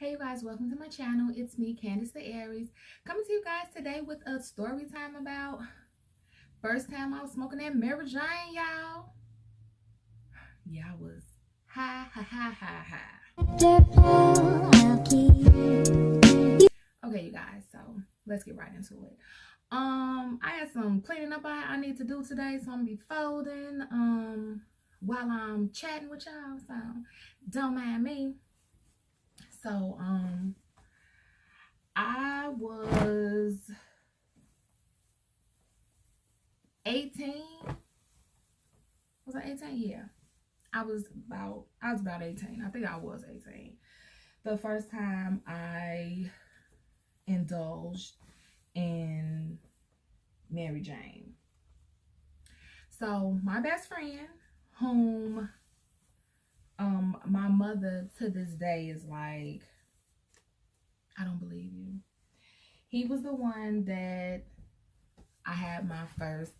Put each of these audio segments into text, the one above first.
Hey you guys, welcome to my channel. It's me, Candace the Aries, coming to you guys today with a story time about first time I was smoking that Mary Jane, y'all. Yeah, I was high, high, high, high, high. Okay, you guys, so let's get right into it. I had some cleaning up I need to do today, so I'm gonna be folding while I'm chatting with y'all, so don't mind me. So I was 18. Was I 18? Yeah. I was about 18. I think I was 18. The first time I indulged in Mary Jane. So my best friend, whom my mother to this day is like, I don't believe you. He was the one that I had my first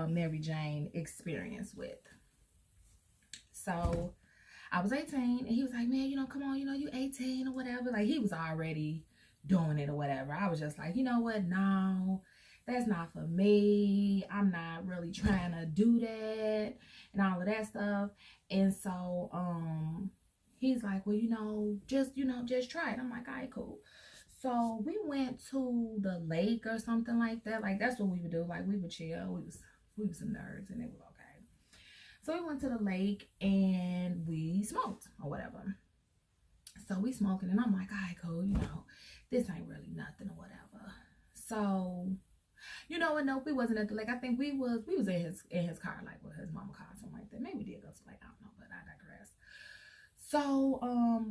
Mary Jane experience with. So I was 18 and he was like, man, come on, you 18 or whatever. Like he was already doing it or whatever. I was just like, you know what? No, that's not for me. I'm not really trying to do that and all of that stuff. And so he's like, well, just try it. I'm like, all right, cool. So we went to the lake or something like that. Like that's what we would do. Like we would chill. We was some nerds and it was okay. So we went to the lake and we smoked or whatever. So we smoking and I'm like, all right, cool, this ain't really nothing or whatever. So, what? Nope, we wasn't at the lake. I think we was in his car, like with his mama car or something like that. Maybe we did go to the lake, I don't know, but I digress. So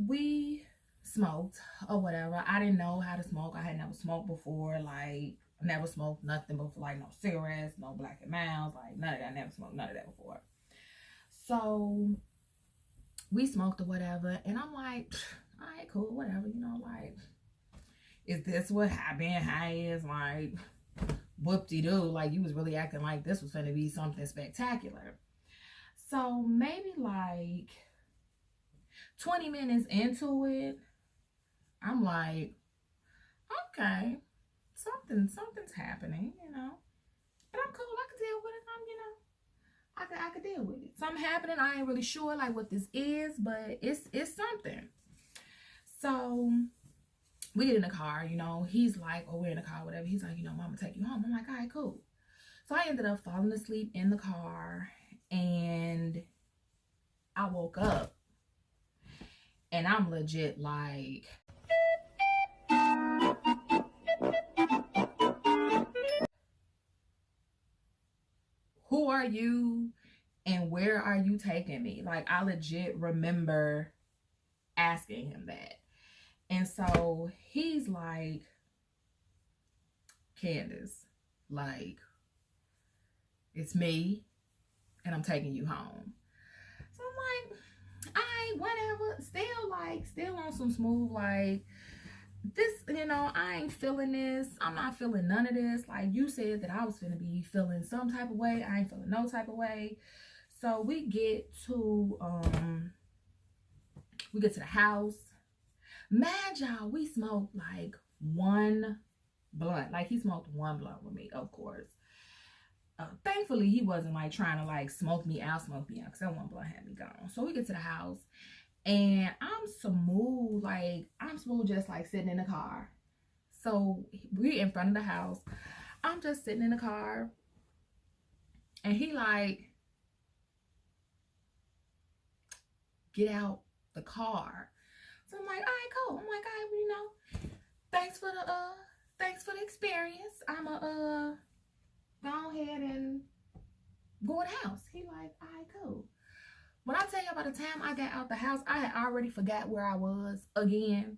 we smoked or whatever. I didn't know how to smoke. I had never smoked before, like never smoked nothing before, like no cigarettes, no Black and Milds, like none of that. I never smoked none of that before. So we smoked or whatever, and I'm like, all right, cool, whatever, like, is this what being high is? Like, whoop-de-doo, like, you was really acting like this was gonna be something spectacular. So maybe like 20 minutes into it, I'm like, okay, something's happening, but I'm cool. I can deal with it. I could deal with it. Something happening. I ain't really sure like what this is, but it's something. So we get in the car, he's like, oh, we're in the car, whatever. He's like, Mama take you home. I'm like, all right, cool. So I ended up falling asleep in the car and I woke up and I'm legit like, who are you and where are you taking me? Like, I legit remember asking him that. And so he's like, Candace, like, it's me and I'm taking you home. So I'm like, all right, whatever. Still on some smooth, like, this, I ain't feeling this. I'm not feeling none of this. Like, you said that I was gonna be feeling some type of way. I ain't feeling no type of way. So we get to the house. Mad y'all, we smoked like one blunt. Like, he smoked one blunt with me, of course. Thankfully, he wasn't like trying to like smoke me out, because that one blunt had me gone. So we get to the house and I'm smooth just like sitting in the car. So we're in front of the house. I'm just sitting in the car and he like, get out the car. So I'm like, all right, cool. I'm like, all right, thanks for the experience. I'ma go ahead and go in the house. He like, all right, cool. When I tell you, by the time I got out the house, I had already forgot where I was again.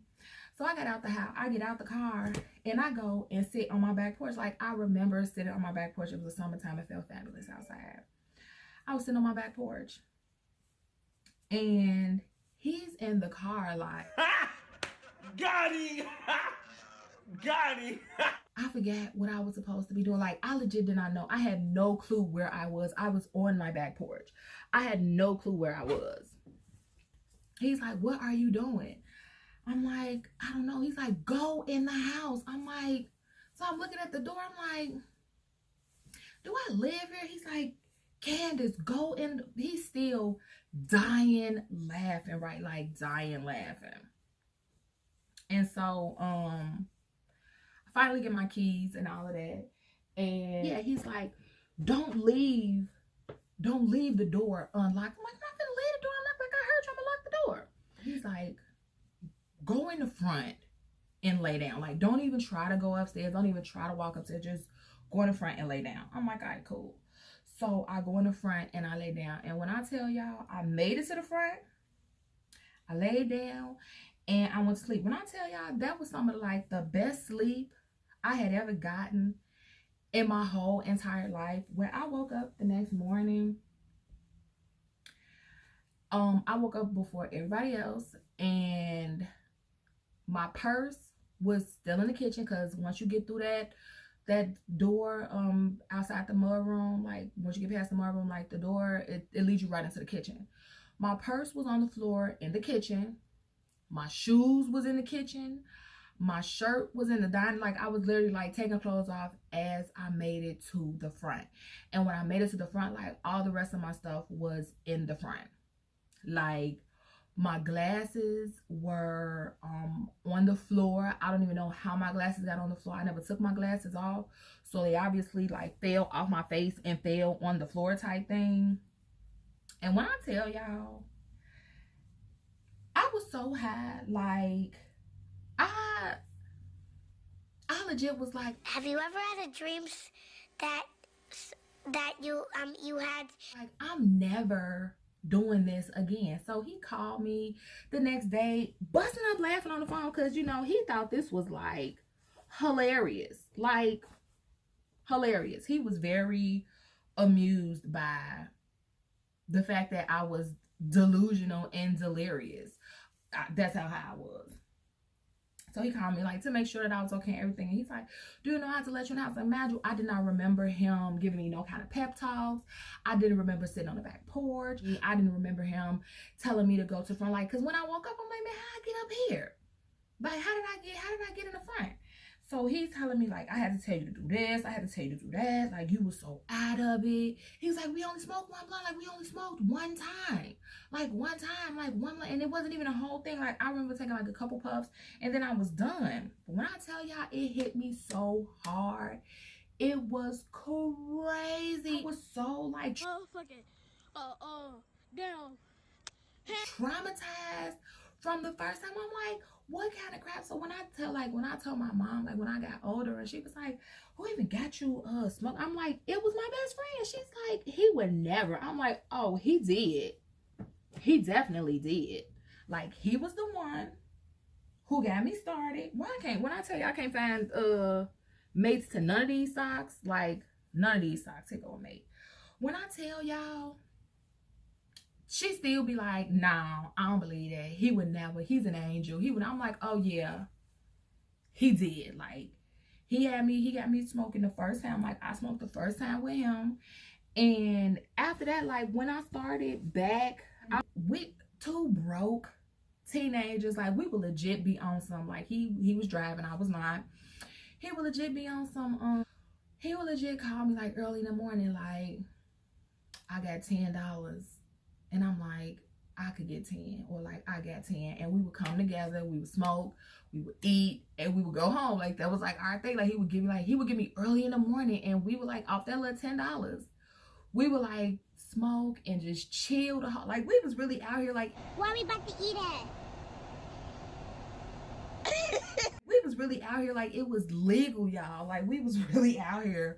So I got out the house, I get out the car, and I go and sit on my back porch. Like, I remember sitting on my back porch. It was the summertime. It felt fabulous outside. I was sitting on my back porch, and he's in the car like, got him! Got him! I forgot what I was supposed to be doing. Like, I legit did not know. I had no clue where I was. I was on my back porch. I had no clue where I was. He's like, what are you doing? I'm like, I don't know. He's like, go in the house. I'm like, so I'm looking at the door. I'm like, do I live here? He's like, Candace, go in. He's still dying laughing, right? Like dying laughing. And so, I finally get my keys and all of that. And yeah, he's like, don't leave the door unlocked. I'm like, I'm not gonna leave the door unlocked. Like, I heard you, I'm gonna lock the door. He's like, go in the front and lay down. Like, don't even try to go upstairs. Don't even try to walk upstairs. Just go in the front and lay down. I'm like, all right, cool. So I go in the front and I lay down. And when I tell y'all, I made it to the front, I laid down and I went to sleep. When I tell y'all, that was some of like the best sleep I had ever gotten in my whole entire life. When I woke up the next morning, I woke up before everybody else, and my purse was still in the kitchen, because once you get through that door outside the mudroom, like once you get past the mudroom, like the door, it leads you right into the kitchen. My purse was on the floor in the kitchen. My shoes was in the kitchen. My shirt was in the dining. Like, I was literally like taking clothes off as I made it to the front. And when I made it to the front, like all the rest of my stuff was in the front. Like, my glasses were on the floor. I don't even know how my glasses got on the floor. I never took my glasses off, so they obviously like fell off my face and fell on the floor type thing. And when I tell y'all, I was so high, like I legit was like, have you ever had a dream that you had, like, I'm never doing this again. So he called me the next day, busting up laughing on the phone, because you know he thought this was like hilarious, like hilarious. He was very amused by the fact that I was delusional and delirious. That's how high I was. So he called me like to make sure that I was okay and everything. And he's like, do you know how to let you know? I was like, Madge, I did not remember him giving me no kind of pep talks. I didn't remember sitting on the back porch. I didn't remember him telling me to go to the front. Like, because when I woke up, I'm like, man, how I get up here? Like, how did I get in the front? So he's telling me, like, I had to tell you to do this. I had to tell you to do that. Like, you were so out of it. He was like, we only smoked one blunt. Like, we only smoked one time. Like, one time. Like, one blunt. And it wasn't even a whole thing. Like, I remember taking, like, a couple puffs. And then I was done. But when I tell y'all, it hit me so hard. It was crazy. I was so, like, damn, traumatized from the first time. I'm like, what kind of crap? So when I told my mom, like when I got older, and she was like, who even got you smoke? I'm like, it was my best friend. She's like, he would never. I'm like, oh, he did. He definitely did. Like, he was the one who got me started. When I tell you I can't find mates to none of these socks, like none of these socks take over mate. When I tell y'all, she still be like, no, I don't believe that. He would never. He's an angel. I'm like, oh yeah, he did. Like, he got me smoking the first time. Like, I smoked the first time with him. And after that, like, when I started back, with two broke teenagers, like, we would legit be on some, like, he was driving, I was not. He would legit be on some, he would legit call me, like, early in the morning, like, I got $10. And I'm like, I could get 10, or like, I got 10. And we would come together, we would smoke, we would eat, and we would go home. Like, that was like our thing. Like, he would give me early in the morning, and we would like, off that little $10, we would like smoke and just chill the whole, like, we was really out here, like, why are we about to eat it? we was really out here like it was legal, y'all. Like, we was really out here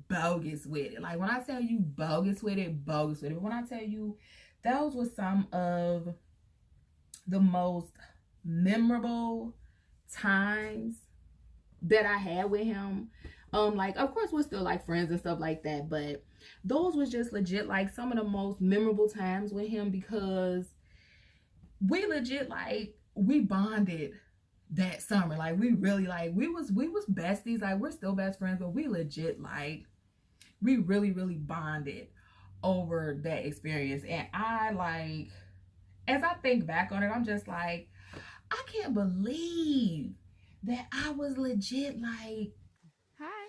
bogus with it. Like, when I tell you bogus with it, bogus with it. But when I tell you, those were some of the most memorable times that I had with him. Like, of course, we're still like friends and stuff like that, but those was just legit like some of the most memorable times with him, because we legit, like, we bonded that summer. Like, we really, like, we was besties. Like, we're still best friends, but we legit, like, we really bonded over that experience. And I, like, as I think back on it, I'm just like, I can't believe that I was legit like, Hi.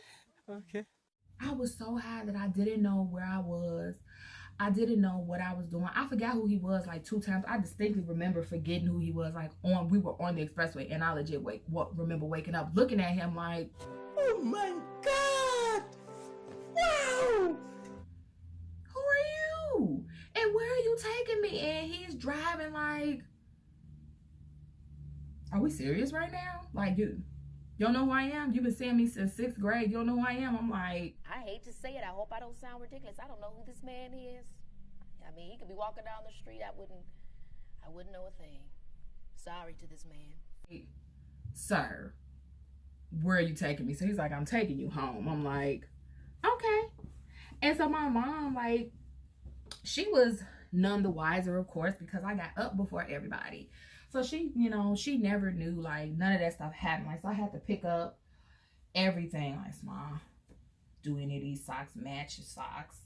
Okay. I was so high that I didn't know where I was. I didn't know what I was doing. I forgot who he was like 2 times. I distinctly remember forgetting who he was. Like we were on the expressway, and I legit remember waking up, looking at him like, Oh my God! Wow! who are you? And where are you taking me? And he's driving like, are we serious right now? Like, you don't know who I am? You've been seeing me since 6th grade. You don't know who I am? I'm like, I hate to say it. I hope I don't sound ridiculous. I don't know who this man is. I mean, he could be walking down the street. I wouldn't know a thing. Sorry to this man. sir, where are you taking me? So he's like, I'm taking you home. I'm like, okay. And so my mom, like, she was none the wiser, of course, because I got up before everybody. So she, you know, she never knew, like, none of that stuff happened. Like, so I had to pick up everything. Like, Mom, do any of these socks match your socks?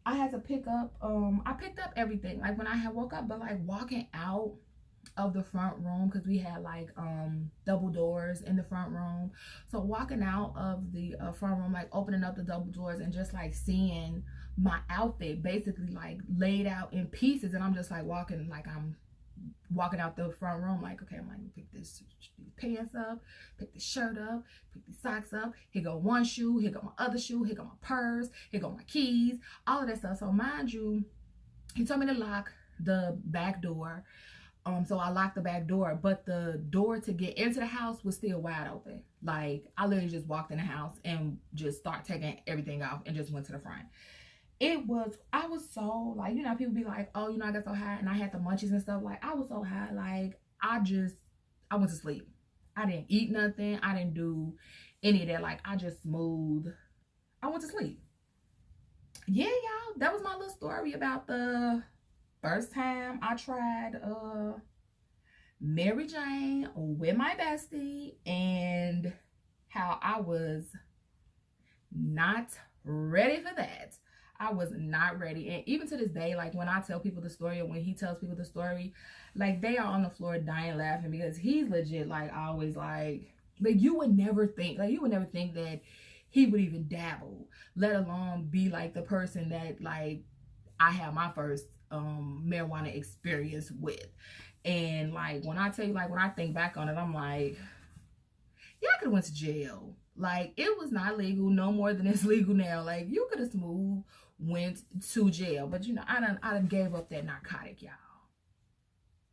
I had to pick up, I picked up everything. Like, when I had woke up, but, like, walking out of the front room, because we had, like, double doors in the front room. So walking out of the front room, like, opening up the double doors and just, like, seeing my outfit basically, like, laid out in pieces. And I'm just, like, walking, like, I'm walking out the front room, like, okay, I'm like, pick these pants up, pick the shirt up, pick the socks up. Here go one shoe, here go my other shoe, here go my purse, here go my keys, all of that stuff. So mind you, he told me to lock the back door. So I locked the back door, but the door to get into the house was still wide open. Like, I literally just walked in the house and just started taking everything off and just went to the front. I was so, like, you know, people be like, oh, you know, I got so high and I had the munchies and stuff. Like, I was so high, like, I went to sleep. I didn't eat nothing. I didn't do any of that. Like, I went to sleep. Yeah, y'all, that was my little story about the first time I tried Mary Jane with my bestie, and how I was not ready for that. I was not ready. And even to this day, like, when I tell people the story, or when he tells people the story, like, they are on the floor dying laughing, because he's legit, like, always like you would never think that he would even dabble, let alone be like the person that, like, I had my first marijuana experience with. And, like, when I tell you, like, when I think back on it, I'm like, yeah, I could have went to jail. Like, it was not legal no more than it's legal now. Like, you could have smooth went to jail. But, you know, I done gave up that narcotic, y'all.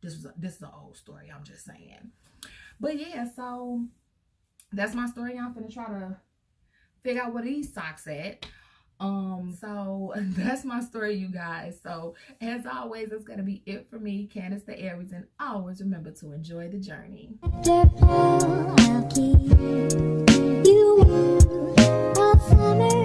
This is an old story, I'm just saying. But yeah, so that's my story. I'm finna try to figure out where these socks at. So that's my story, you guys. So as always, it's gonna be it for me, Candace the Aries, and always remember to enjoy the journey. I'll keep you warm all summer.